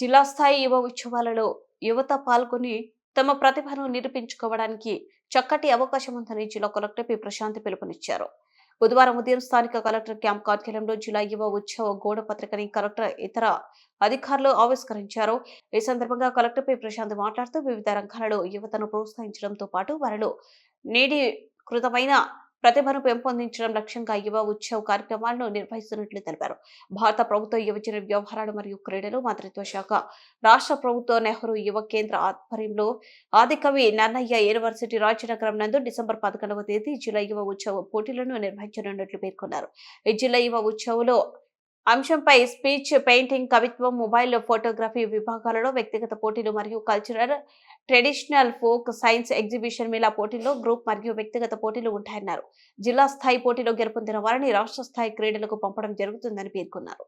జిల్లా స్థాయి యువ ఉత్సవాలలో యువత పాల్గొని తమ ప్రతిభను నిరూపించుకోవడానికి చక్కటి అవకాశం ఉందని జిల్లా కలెక్టర్ పి ప్రశాంతి పిలుపునిచ్చారు. బుధవారం ఉదయం స్థానిక కలెక్టర్ క్యాంప్ కార్యాలయంలో జిల్లా యువ ఉత్సవ గోడ పత్రికని కలెక్టర్ ఇతర అధికారులు ఆవిష్కరించారు. ఈ సందర్భంగా కలెక్టర్ పి ప్రశాంత్ మాట్లాడుతూ వివిధ రంగాలలో యువతను ప్రోత్సహించడంతో పాటు వారిలో నీడీకృతమైన ప్రతిభను పెంపొందించడం లక్ష్యంగా యువ ఉత్సవ్ కార్యక్రమాలను నిర్వహిస్తున్నట్లు తెలిపారు. భారత ప్రభుత్వ యువజన వ్యవహారాలు మరియు క్రీడలు మంత్రిత్వ శాఖ, రాష్ట్ర ప్రభుత్వ నెహ్రూ యువ కేంద్ర ఆధ్వర్యంలో ఆదికవి నన్నయ్య యూనివర్సిటీ రాజనగరం నందు డిసెంబర్ 11వ తేదీ జిల్లా యువ ఉత్సవ పోటీలను నిర్వహించనున్నట్లు పేర్కొన్నారు. ఈ జిల్లా యువ ఉత్సవ్లో అంశంపై స్పీచ్, పెయింటింగ్, కవిత్వం, మొబైల్ ఫోటోగ్రఫీ విభాగాలలో వ్యక్తిగత పోటీలు మరియు cultural, traditional, folk, science exhibition Mela పోటీల్లో గ్రూప్ మరియు వ్యక్తిగత పోటీలు ఉంటాయన్నారు. జిల్లా స్థాయి పోటీలో గెలుపొందిన వారిని రాష్ట్ర స్థాయి క్రీడలకు పంపడం జరుగుతుందని పేర్కొన్నారు.